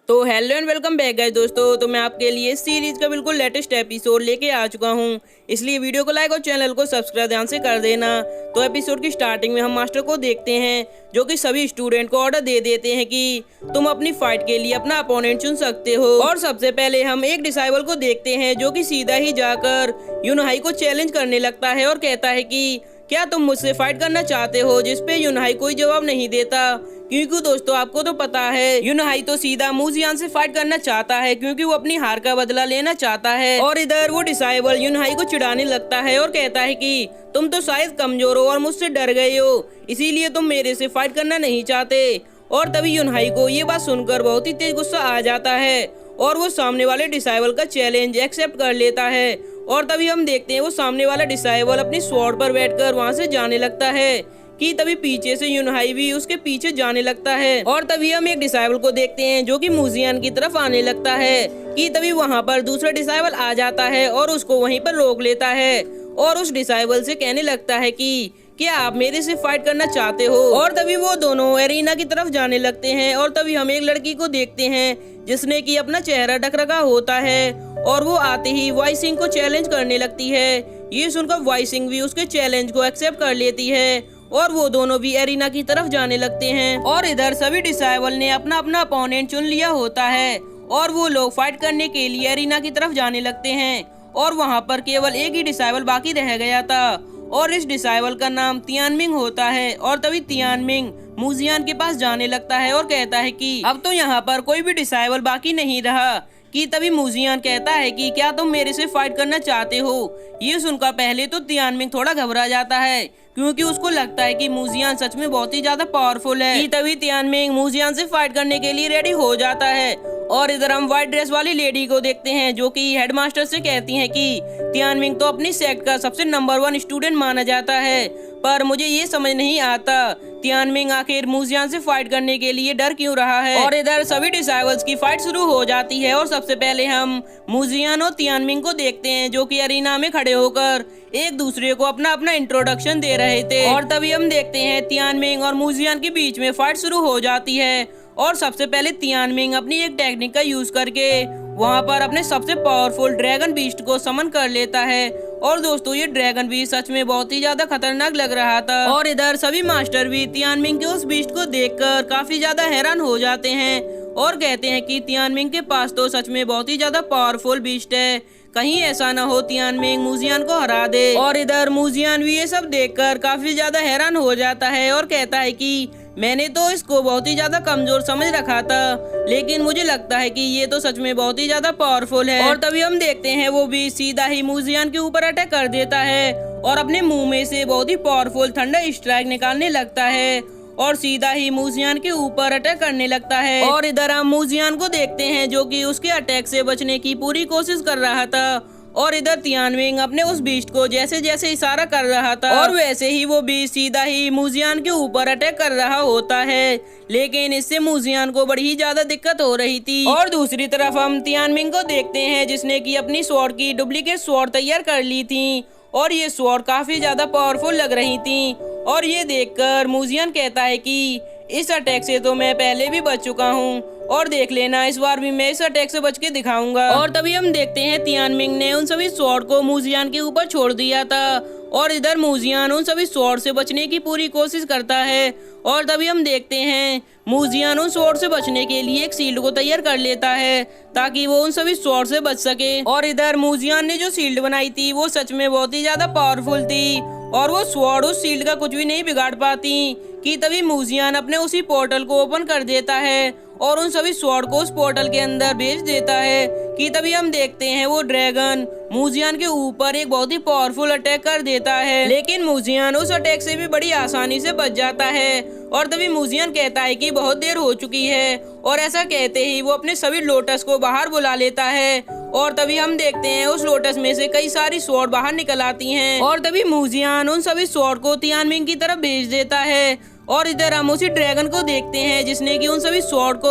तो hello and welcome back guys दोस्तों। तो मैं आपके लिए इस सीरीज का बिल्कुल लेटेस्ट एपिसोड लेके आ चुका हूँ, इसलिए वीडियो को लाइक और चैनल को सब्सक्राइब ध्यान से कर देना। तो एपिसोड की स्टार्टिंग में हम मास्टर को देखते हैं जो कि सभी स्टूडेंट को ऑर्डर दे देते हैं कि तुम अपनी फाइट के लिए अपना अपोनेंट चुन सकते हो। और सबसे पहले हम एक डिसाइबल को देखते हैं जो कि सीधा ही जाकर यूनहाई को चैलेंज करने लगता है और कहता है कि क्या तुम मुझसे फाइट करना चाहते हो, जिसपे यूनहाई कोई जवाब नहीं देता, क्योंकि दोस्तों आपको तो पता है यूनहाई तो सीधा मूजियान से फाइट करना चाहता है क्योंकि वो अपनी हार का बदला लेना चाहता है। और इधर वो डिसाइबल यूनहाई को चिढ़ाने लगता है और कहता है कि तुम तो शायद कमजोर हो और मुझसे डर गए हो, इसीलिए तुम मेरे से फाइट करना नहीं चाहते। और तभी यूनहाई को ये बात सुनकर बहुत ही तेज गुस्सा आ जाता है और वो सामने वाले डिसाइबल का चैलेंज एक्सेप्ट कर लेता है। और तभी हम देखते हैं वो सामने वाला डिसाइबल अपनी स्वॉर्ड पर बैठकर वहाँ से जाने लगता है कि तभी पीछे से यूनहाई भी उसके पीछे जाने लगता है। और तभी हम एक डिसाइबल को देखते हैं जो कि मूजियान की तरफ आने लगता है कि तभी वहाँ पर दूसरा डिसाइबल आ जाता है और उसको वहीं पर रोक लेता है और उस डिसाइबल से कहने लगता है कि क्या आप मेरे से फाइट करना चाहते हो। और तभी वो दोनों एरिना की तरफ जाने लगते हैं और तभी हम एक लड़की को देखते हैं जिसने की अपना चेहरा ढक रखा होता है और वो आते ही वाइसिंग को चैलेंज करने लगती है। ये सुनकर वाइसिंग भी उसके चैलेंज को एक्सेप्ट कर लेती है और वो दोनों भी एरिना की तरफ जाने लगते हैं। और इधर सभी डिसाइबल ने अपना अपना अपोनेंट चुन लिया होता है और वो लोग फाइट करने के लिए एरिना की तरफ जाने लगते हैं। और वहाँ पर केवल एक ही डिसाइबल बाकी रह गया था और इस डिसाइबल का नाम तियानमिंग होता है। और तभी तियानमिंग मूजियान के पास जाने लगता है और कहता है कि अब तो यहाँ पर कोई भी डिसाइबल बाकी नहीं रहा। कि तभी मूजियान कहता है कि क्या तुम मेरे से फाइट करना चाहते हो। ये सुनकर पहले तो तियानमिंग थोड़ा घबरा जाता है क्योंकि उसको लगता है कि मूजियान सच में बहुत ही ज्यादा पावरफुल है। कि तभी तियानमिंग मूजियान से फाइट करने के लिए रेडी हो जाता है। और इधर हम व्हाइट ड्रेस वाली लेडी को देखते हैं जो कि हेडमास्टर से कहती हैं कि तियानमिंग तो अपनी सेक्ट का सबसे नंबर 1 स्टूडेंट माना जाता है, पर मुझे ये समझ नहीं आता तियानमिंग आखिर मूजियान से फाइट करने के लिए डर क्यों रहा है। और इधर सभी डिसाइबल्स की फाइट शुरू हो जाती है और सबसे पहले हम मूजियान और तियानमिंग को देखते हैं जो कि अरीना में खड़े होकर एक दूसरे को अपना अपना इंट्रोडक्शन दे रहे थे। और तभी हम देखते हैं तियानमिंग और मूजियान के बीच में फाइट शुरू हो जाती है और सबसे पहले तियानमिंग अपनी एक टेक्निक का यूज करके वहाँ पर अपने सबसे पावरफुल ड्रैगन बीस्ट को समन कर लेता है। और दोस्तों ये ड्रैगन बीस्ट सच में बहुत ही ज्यादा खतरनाक लग रहा था। और इधर सभी मास्टर भी तियानमिंग के उस बीस्ट को देखकर काफी ज्यादा हैरान हो जाते हैं और कहते हैं कि तियानमिंग के पास तो सच में बहुत ही ज्यादा पावरफुल बीस्ट है, कहीं ऐसा न हो तियानमिंग मूजियान को हरा दे। और इधर मूजियान भी ये सब देखकर काफी ज्यादा हैरान हो जाता है और कहता है कि मैंने तो इसको बहुत ही ज्यादा कमजोर समझ रखा था, लेकिन मुझे लगता है कि ये तो सच में बहुत ही ज्यादा पावरफुल है। और तभी हम देखते हैं वो भी सीधा ही मूजियान के ऊपर अटैक कर देता है और अपने मुंह में से बहुत ही पावरफुल थंडर स्ट्राइक निकालने लगता है और सीधा ही मूजियान के ऊपर अटैक करने लगता है। और इधर हम मूजियान को देखते हैं जो कि उसके अटैक से बचने की पूरी कोशिश कर रहा था। और इधर तियानमिंग अपने उस बीस्ट को जैसे जैसे इशारा कर रहा था और वैसे ही वो बीस्ट सीधा ही मूजियान के ऊपर अटैक कर रहा होता है, लेकिन इससे मूजियान को बड़ी ही ज्यादा दिक्कत हो रही थी। और दूसरी तरफ हम तियानमिंग को देखते हैं जिसने की अपनी स्वॉर्ड की डुप्लीकेट स्वॉर्ड तैयार कर ली थी और ये स्वॉर्ड काफी ज्यादा पावरफुल लग रही थी। और ये देखकर मूजियान कहता है कि इस अटैक से तो मैं पहले भी बच चुका हूँ और देख लेना इस बार भी मैं इस अटैक से बच के दिखाऊंगा। और तभी हम देखते हैं तियानमिंग ने उन सभी स्वॉर्ड को मूजियान के ऊपर छोड़ दिया था और इधर मूजियान उन सभी स्वॉर्ड से बचने की पूरी कोशिश करता है। और तभी हम देखते हैं मूजियान उन स्वॉर्ड से बचने के लिए एक शील्ड को तैयार कर लेता है ताकि वो उन सभी स्वॉर्ड से बच सके। और इधर मूजियान ने जो शील्ड बनाई थी वो सच में बहुत ही ज्यादा पावरफुल थी और वो स्वॉर्ड उस शील्ड का कुछ भी नहीं बिगाड़ पाती। कि तभी मूजियान अपने उसी पोर्टल को ओपन कर देता है और उन सभी स्वॉर्ड को उस पोर्टल के अंदर भेज देता है। कि तभी हम देखते हैं वो ड्रैगन मूजियान के ऊपर एक बहुत ही पावरफुल अटैक कर देता है, लेकिन मूजियान उस अटैक से भी बड़ी आसानी से बच जाता है। और तभी मूजियान कहता है कि बहुत देर हो चुकी है और ऐसा कहते ही वो अपने सभी लोटस को बाहर बुला लेता है। और तभी हम देखते हैं उस लोटस में से कई सारी स्वॉर्ड बाहर निकल आती हैं और तभी मूजियान उन सभी स्वॉर्ड को तियानमिंग की तरफ भेज देता है। और इधर हम उसी ड्रैगन को देखते हैं जिसने कि उन सभी स्वॉर्ड को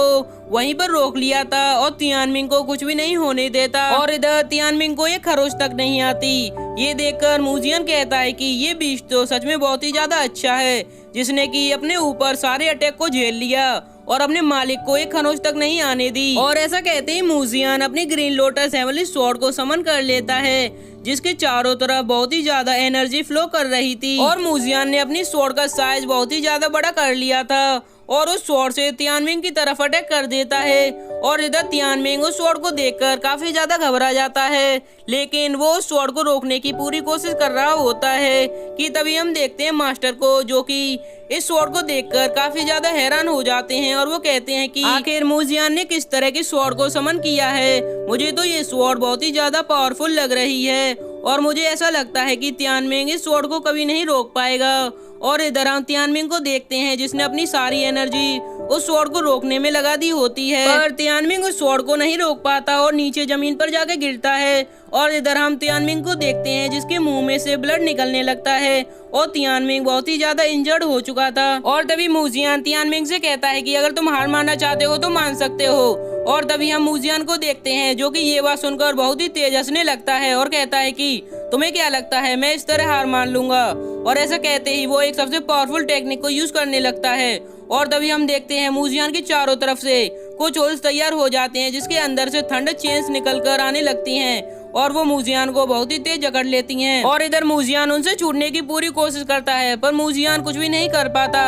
वहीं पर रोक लिया था और तियानमिंग को कुछ भी नहीं होने देता। और इधर तियानमिंग को ये खरोच तक नहीं आती। ये देखकर मूजियान कहता है कि ये बीस्ट तो सच में बहुत ही ज्यादा अच्छा है जिसने कि अपने ऊपर सारे अटैक को झेल लिया और अपने मालिक को एक खरोंच तक नहीं आने दी। और ऐसा कहते ही मूजियान अपनी ग्रीन लोटस हेवनली स्वॉर्ड को समन कर लेता है, जिसके चारों तरफ बहुत ही ज्यादा एनर्जी फ्लो कर रही थी। और मूजियान ने अपनी स्वॉर्ड का साइज बहुत ही ज्यादा बड़ा कर लिया था और उस स्वॉर्ड से तियानमिंग की तरफ अटैक कर देता है। और इधर तियानमिंग उस स्वॉर्ड को देखकर काफी ज्यादा घबरा जाता है, लेकिन वो उस स्वॉर्ड को रोकने की पूरी कोशिश कर रहा होता है कि तभी हम देखते हैं मास्टर को, जो कि इस स्वॉर्ड को देखकर काफी ज्यादा हैरान हो जाते हैं। और वो कहते हैं कि आखिर मूजियान ने किस तरह की स्वॉर्ड को समन किया है। मुझे तो ये स्वॉर्ड बहुत ही ज्यादा पावरफुल लग रही है और मुझे ऐसा लगता है कि तियानमिंग इस स्वॉर्ड को कभी नहीं रोक पाएगा। और इधर हम तियानमिंग को देखते हैं, जिसने अपनी सारी एनर्जी उस स्वॉर्ड को रोकने में लगा दी होती है, पर तियानमिंग उस स्वॉर्ड को नहीं रोक पाता और नीचे जमीन पर जाके गिरता है। और इधर हम तियानमिंग को देखते हैं, जिसके मुंह में से ब्लड निकलने लगता है और तियानमिंग बहुत ही ज्यादा इंजर्ड हो चुका था। और तभी मूजियान तियानमिंग से कहता है कि अगर तुम हार मानना चाहते हो तो मान सकते हो। और तभी हम मूजियान को देखते हैं, जो कि ये बात सुनकर बहुत ही तेज हंसने लगता है और कहता है कि तुम्हें क्या लगता है मैं इस तरह हार मान लूंगा। और ऐसा कहते ही वो एक सबसे पावरफुल टेक्निक को यूज करने लगता है। और तभी हम देखते हैं मूजियान की चारों तरफ से कुछ होल्स तैयार हो जाते हैं, जिसके अंदर से थंडर चेन्स निकलकर आने लगती हैं और वो मूजियान को बहुत ही तेज जकड़ लेती हैं। और इधर मूजियान उनसे छूटने की पूरी कोशिश करता है, पर मूजियान कुछ भी नहीं कर पाता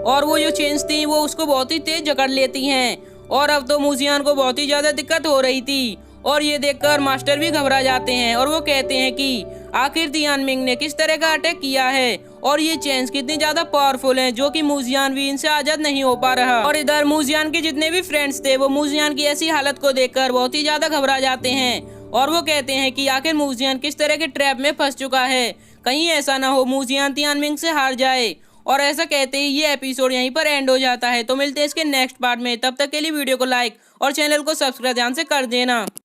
और वो जो चेन्स थी वो उसको बहुत ही तेज जकड़ लेती हैं। और अब तो मूजियान को बहुत ही ज्यादा दिक्कत हो रही थी और ये देखकर मास्टर भी घबरा जाते हैं और वो कहते हैं कि आखिर तियानमिंग ने किस तरह का अटैक किया है और ये चेन्स कितनी ज्यादा पावरफुल हैं, जो कि मूजियान भी इनसे आजाद नहीं हो पा रहा। और इधर मूजियान के जितने भी फ्रेंड्स थे वो मूजियान की ऐसी हालत को देखकर बहुत ही ज्यादा घबरा जाते हैं और वो कहते हैं कि आखिर मूजियान किस तरह के ट्रैप में फंस चुका है, कहीं ऐसा ना हो मूजियान तियानमिंग से हार जाए। और ऐसा कहते ही ये एपिसोड यहीं पर एंड हो जाता है। तो मिलते हैं इसके नेक्स्ट पार्ट में, तब तक के लिए वीडियो को लाइक और चैनल को सब्सक्राइब ध्यान से कर देना।